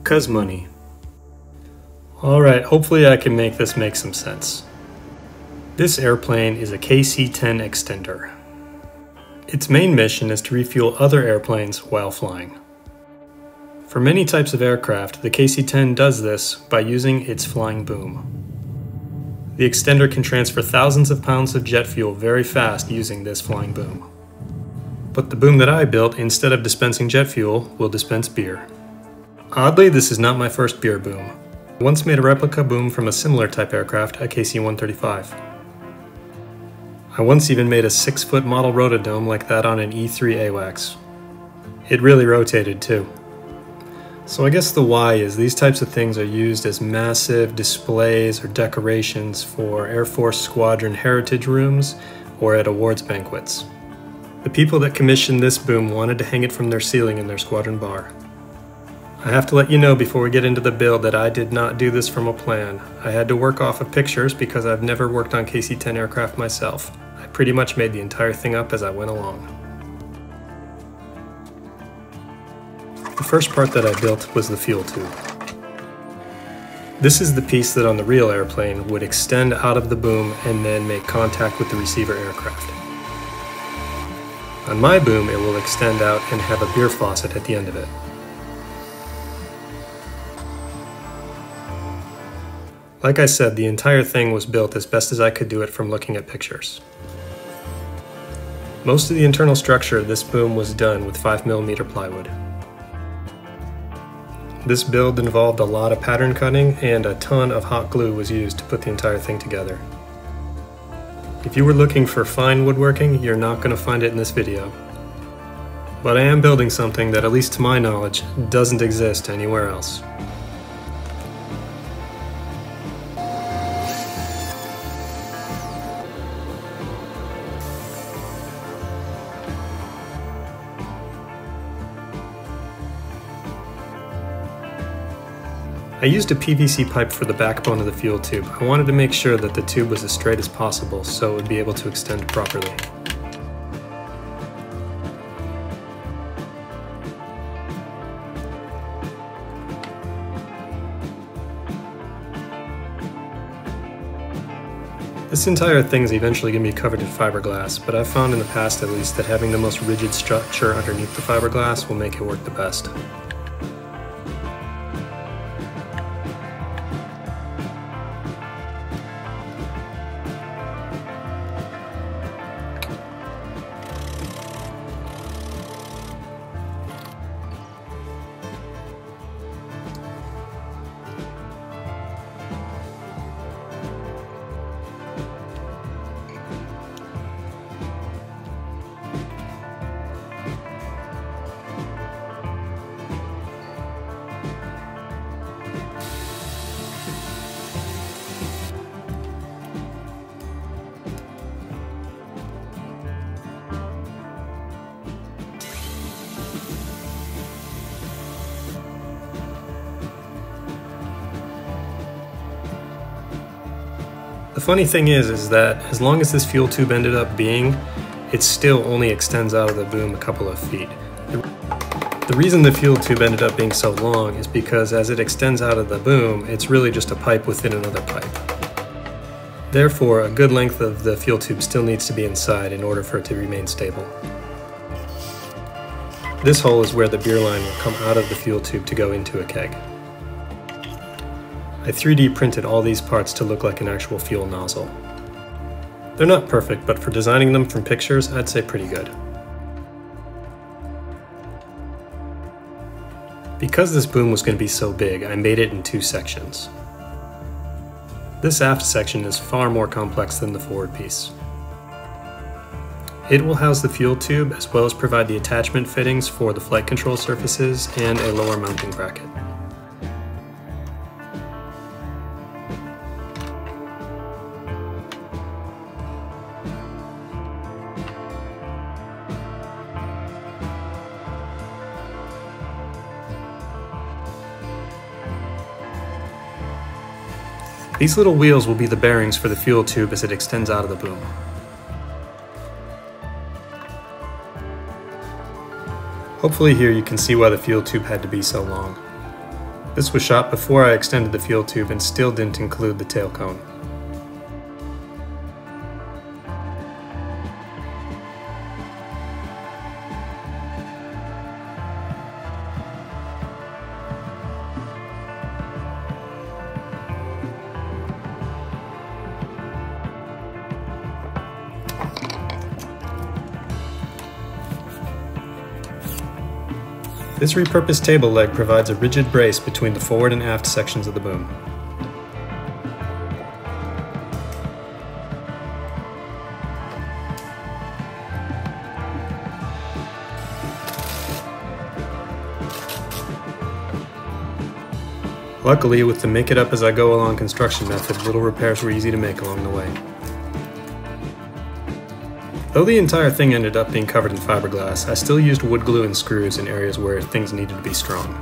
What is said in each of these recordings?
'Cause money. Alright, hopefully I can make this make some sense. This airplane is a KC-10 extender. Its main mission is to refuel other airplanes while flying. For many types of aircraft, the KC-10 does this by using its flying boom. The extender can transfer thousands of pounds of jet fuel very fast using this flying boom. But the boom that I built, instead of dispensing jet fuel, will dispense beer. Oddly, this is not my first beer boom. I once made a replica boom from a similar type aircraft, a KC-135. I once even made a 6-foot model rotodome like that on an E3 AWACS. It really rotated too. So I guess the why is these types of things are used as massive displays or decorations for Air Force Squadron heritage rooms or at awards banquets. The people that commissioned this boom wanted to hang it from their ceiling in their squadron bar. I have to let you know before we get into the build that I did not do this from a plan. I had to work off of pictures because I've never worked on KC-10 aircraft myself. I pretty much made the entire thing up as I went along. The first part that I built was the fuel tube. This is the piece that on the real airplane would extend out of the boom and then make contact with the receiver aircraft. On my boom, it will extend out and have a beer faucet at the end of it. Like I said, the entire thing was built as best as I could do it from looking at pictures. Most of the internal structure of this boom was done with 5mm plywood. This build involved a lot of pattern cutting and a ton of hot glue was used to put the entire thing together. If you were looking for fine woodworking, you're not going to find it in this video. But I am building something that, at least to my knowledge, doesn't exist anywhere else. I used a PVC pipe for the backbone of the fuel tube. I wanted to make sure that the tube was as straight as possible so it would be able to extend properly. This entire thing is eventually going to be covered in fiberglass, but I've found in the past at least that having the most rigid structure underneath the fiberglass will make it work the best. The funny thing is that as long as this fuel tube ended up being, it still only extends out of the boom a couple of feet. The reason the fuel tube ended up being so long is because as it extends out of the boom, it's really just a pipe within another pipe. Therefore, a good length of the fuel tube still needs to be inside in order for it to remain stable. This hole is where the beer line will come out of the fuel tube to go into a keg. I 3D printed all these parts to look like an actual fuel nozzle. They're not perfect, but for designing them from pictures, I'd say pretty good. Because this boom was going to be so big, I made it in 2 sections. This aft section is far more complex than the forward piece. It will house the fuel tube as well as provide the attachment fittings for the flight control surfaces and a lower mounting bracket. These little wheels will be the bearings for the fuel tube as it extends out of the boom. Hopefully here you can see why the fuel tube had to be so long. This was shot before I extended the fuel tube and still didn't include the tail cone. This repurposed table leg provides a rigid brace between the forward and aft sections of the boom. Luckily, with the make it up as I go along construction method, little repairs were easy to make along the way. Though the entire thing ended up being covered in fiberglass, I still used wood glue and screws in areas where things needed to be strong.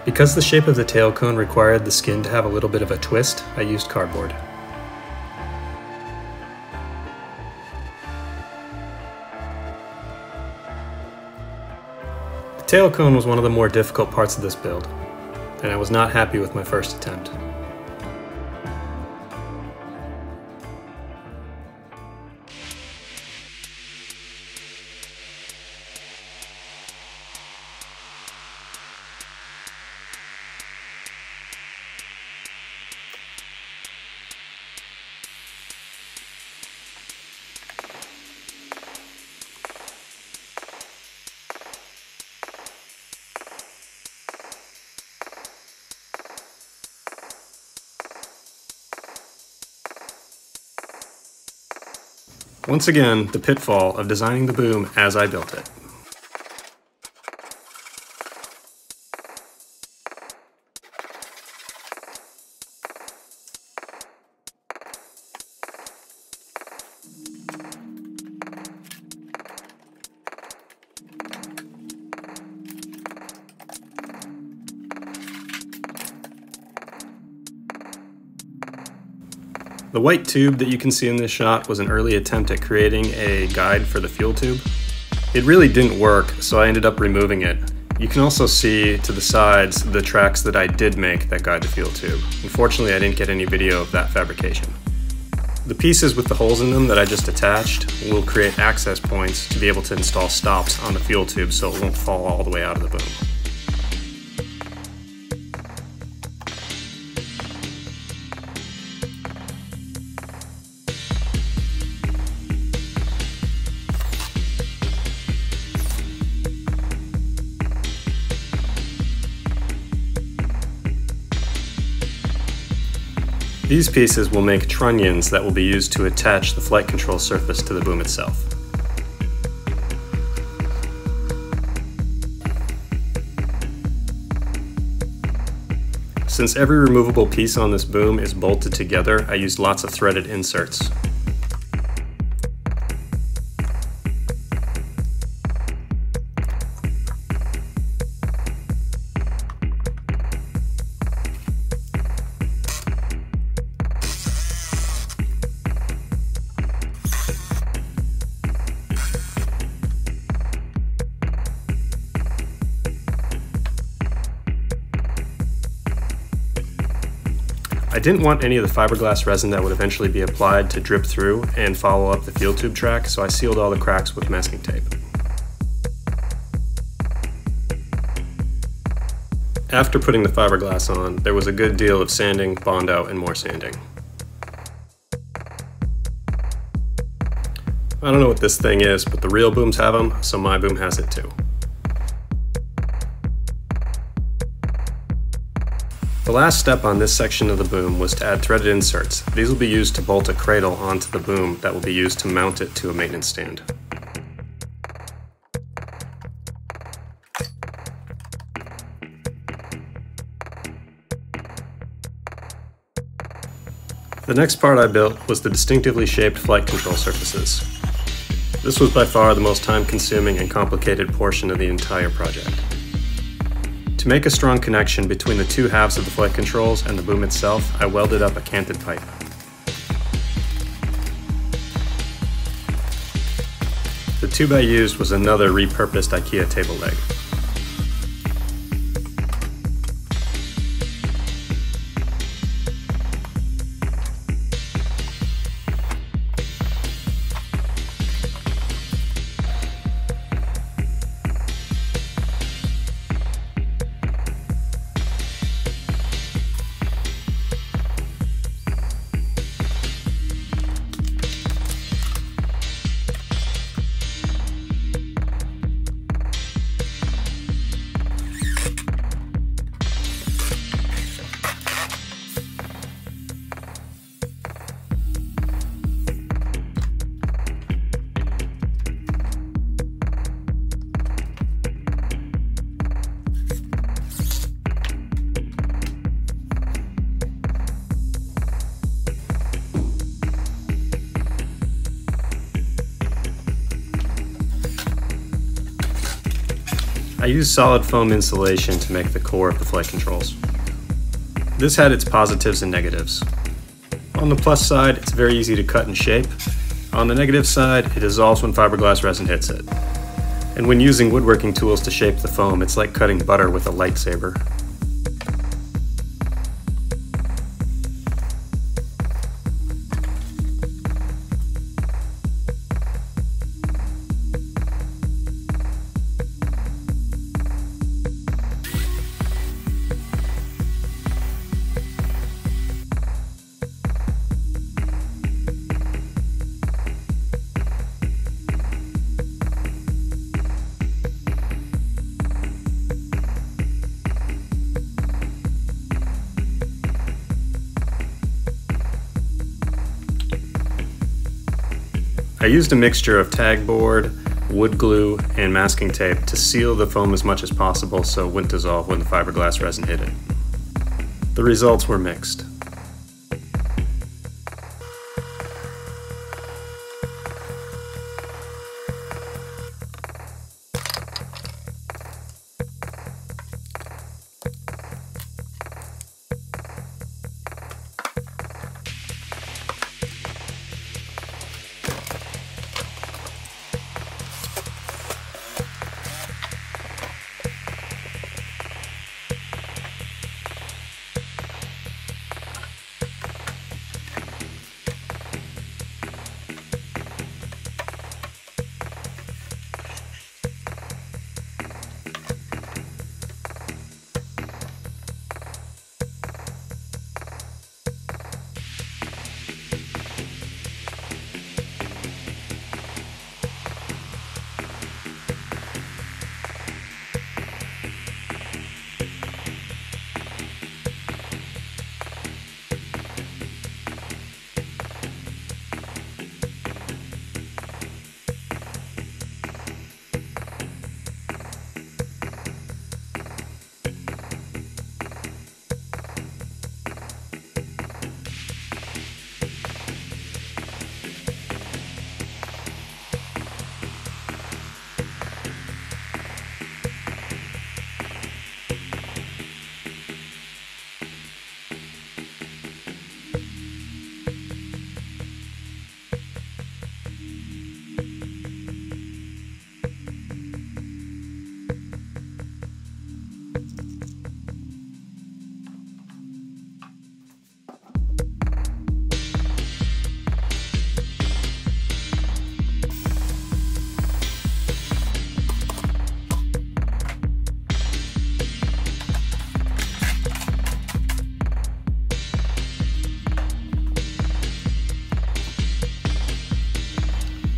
Because the shape of the tail cone required the skin to have a little bit of a twist, I used cardboard. The tail cone was one of the more difficult parts of this build, and I was not happy with my first attempt. Once again, the pitfall of designing the boom as I built it. The white tube that you can see in this shot was an early attempt at creating a guide for the fuel tube. It really didn't work, so I ended up removing it. You can also see to the sides the tracks that I did make that guide the fuel tube. Unfortunately, I didn't get any video of that fabrication. The pieces with the holes in them that I just attached will create access points to be able to install stops on the fuel tube so it won't fall all the way out of the boom. These pieces will make trunnions that will be used to attach the flight control surface to the boom itself. Since every removable piece on this boom is bolted together, I used lots of threaded inserts. I didn't want any of the fiberglass resin that would eventually be applied to drip through and follow up the fuel tube track, so I sealed all the cracks with masking tape. After putting the fiberglass on, there was a good deal of sanding, bond out, and more sanding. I don't know what this thing is, but the real booms have them, so my boom has it too. The last step on this section of the boom was to add threaded inserts. These will be used to bolt a cradle onto the boom that will be used to mount it to a maintenance stand. The next part I built was the distinctively shaped flight control surfaces. This was by far the most time-consuming and complicated portion of the entire project. To make a strong connection between the two halves of the flight controls and the boom itself, I welded up a canted pipe. The tube I used was another repurposed IKEA table leg. I used solid foam insulation to make the core of the flight controls. This had its positives and negatives. On the plus side, it's very easy to cut and shape. On the negative side, it dissolves when fiberglass resin hits it. And when using woodworking tools to shape the foam, it's like cutting butter with a lightsaber. I used a mixture of tag board, wood glue, and masking tape to seal the foam as much as possible so it wouldn't dissolve when the fiberglass resin hit it. The results were mixed.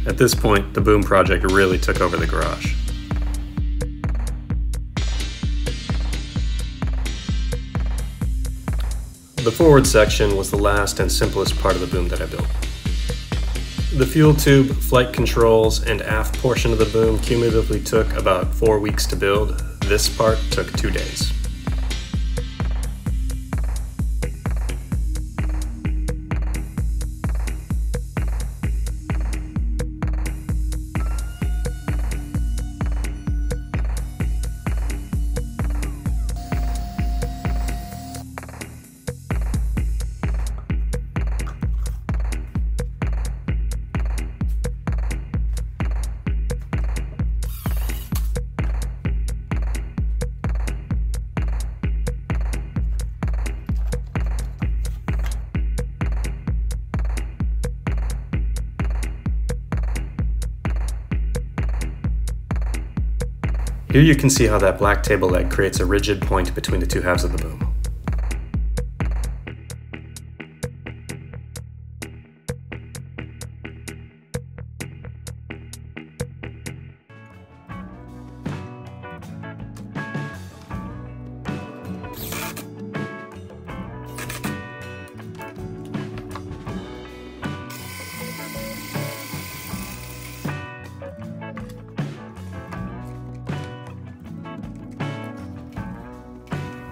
At this point, the boom project really took over the garage. The forward section was the last and simplest part of the boom that I built. The fuel tube, flight controls, and aft portion of the boom cumulatively took about 4 weeks to build. This part took 2 days. Here you can see how that black table leg creates a rigid point between the two halves of the boom.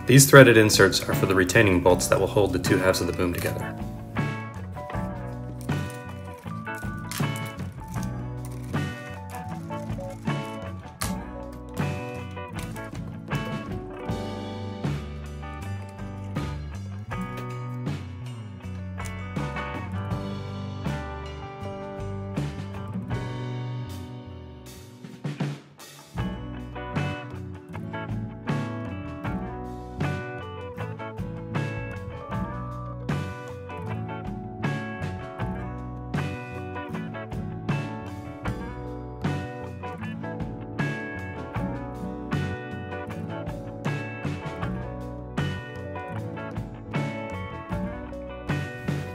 These threaded inserts are for the retaining bolts that will hold the two halves of the boom together.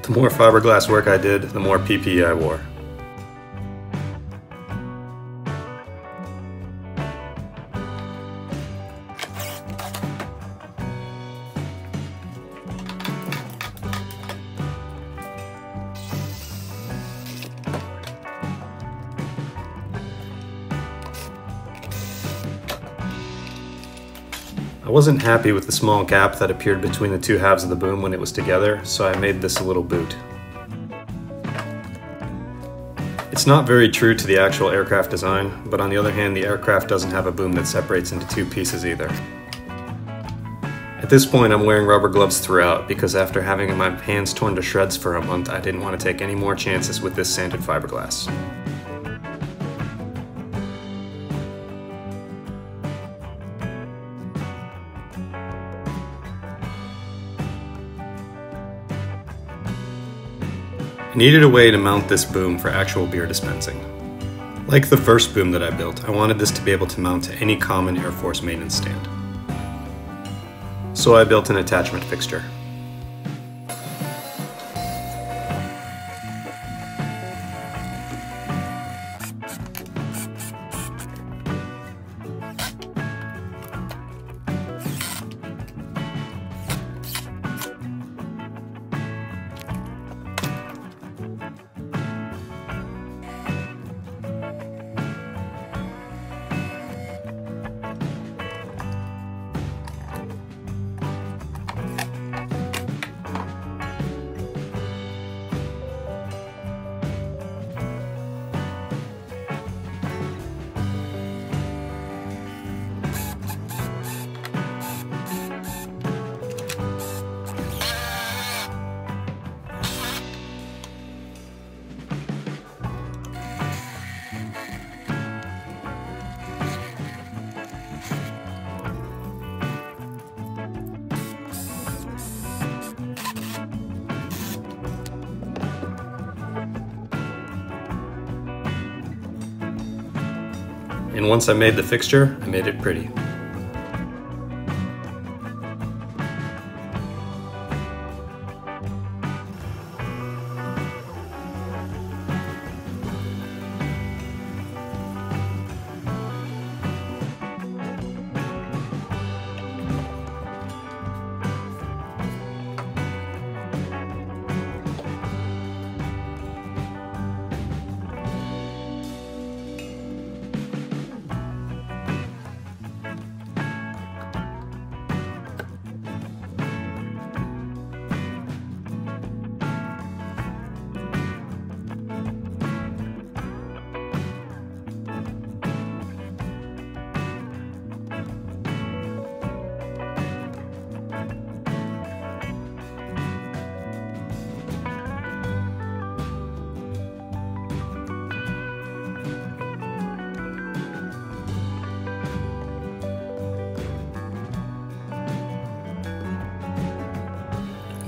The more fiberglass work I did, the more PPE I wore. I wasn't happy with the small gap that appeared between the two halves of the boom when it was together, so I made this a little boot. It's not very true to the actual aircraft design, but on the other hand, the aircraft doesn't have a boom that separates into two pieces either. At this point, I'm wearing rubber gloves throughout because after having my hands torn to shreds for a month, I didn't want to take any more chances with this sanded fiberglass. I needed a way to mount this boom for actual beer dispensing. Like the first boom that I built, I wanted this to be able to mount to any common Air Force maintenance stand. So I built an attachment fixture. And once I made the fixture, I made it pretty.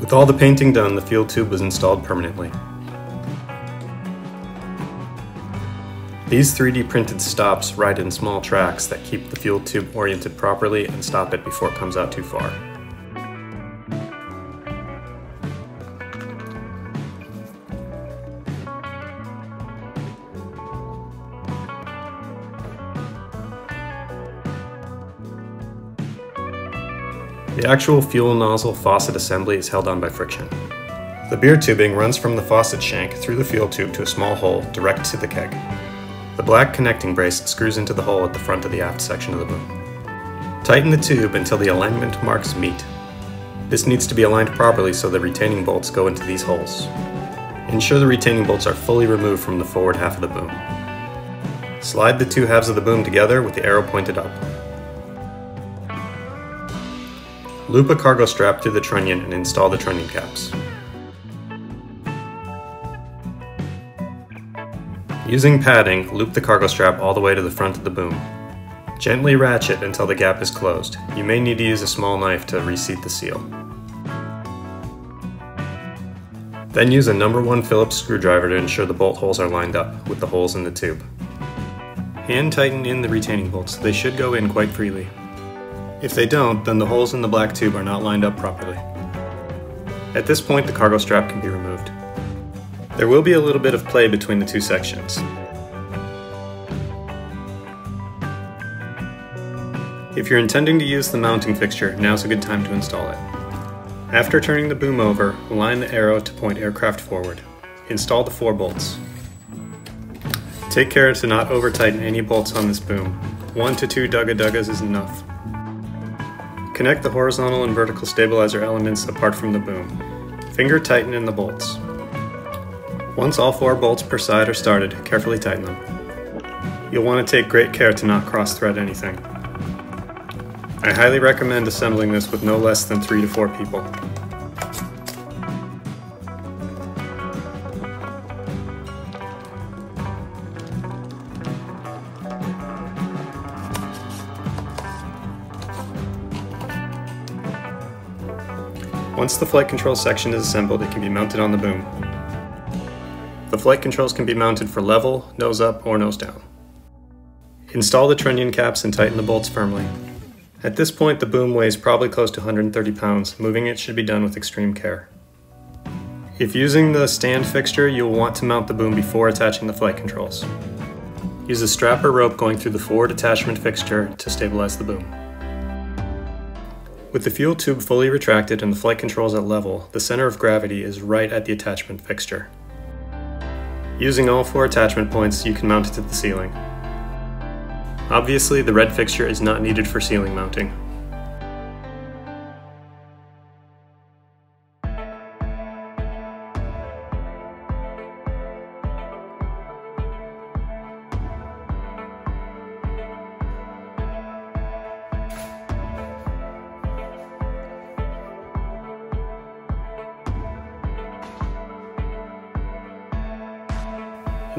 With all the painting done, the fuel tube was installed permanently. These 3D printed stops ride in small tracks that keep the fuel tube oriented properly and stop it before it comes out too far. The actual fuel nozzle faucet assembly is held on by friction. The beer tubing runs from the faucet shank through the fuel tube to a small hole direct to the keg. The black connecting brace screws into the hole at the front of the aft section of the boom. Tighten the tube until the alignment marks meet. This needs to be aligned properly so the retaining bolts go into these holes. Ensure the retaining bolts are fully removed from the forward half of the boom. Slide the two halves of the boom together with the arrow pointed up. Loop a cargo strap through the trunnion and install the trunnion caps. Using padding, loop the cargo strap all the way to the front of the boom. Gently ratchet until the gap is closed. You may need to use a small knife to reseat the seal. Then use a No. 1 Phillips screwdriver to ensure the bolt holes are lined up with the holes in the tube. Hand tighten in the retaining bolts. They should go in quite freely. If they don't, then the holes in the black tube are not lined up properly. At this point, the cargo strap can be removed. There will be a little bit of play between the two sections. If you're intending to use the mounting fixture, now's a good time to install it. After turning the boom over, align the arrow to point aircraft forward. Install the 4 bolts. Take care to not over-tighten any bolts on this boom. 1 to 2 dugga-duggas is enough. Connect the horizontal and vertical stabilizer elements apart from the boom. Finger tighten in the bolts. Once all 4 bolts per side are started, carefully tighten them. You'll want to take great care to not cross-thread anything. I highly recommend assembling this with no less than 3 to 4 people. Once the flight control section is assembled, it can be mounted on the boom. The flight controls can be mounted for level, nose up, or nose down. Install the trunnion caps and tighten the bolts firmly. At this point, the boom weighs probably close to 130 pounds. Moving it should be done with extreme care. If using the stand fixture, you'll want to mount the boom before attaching the flight controls. Use a strap or rope going through the forward attachment fixture to stabilize the boom. With the fuel tube fully retracted and the flight controls at level, the center of gravity is right at the attachment fixture. Using all 4 attachment points, you can mount it to the ceiling. Obviously, the red fixture is not needed for ceiling mounting.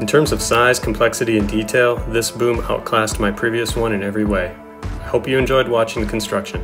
In terms of size, complexity, and detail, this boom outclassed my previous one in every way. I hope you enjoyed watching the construction.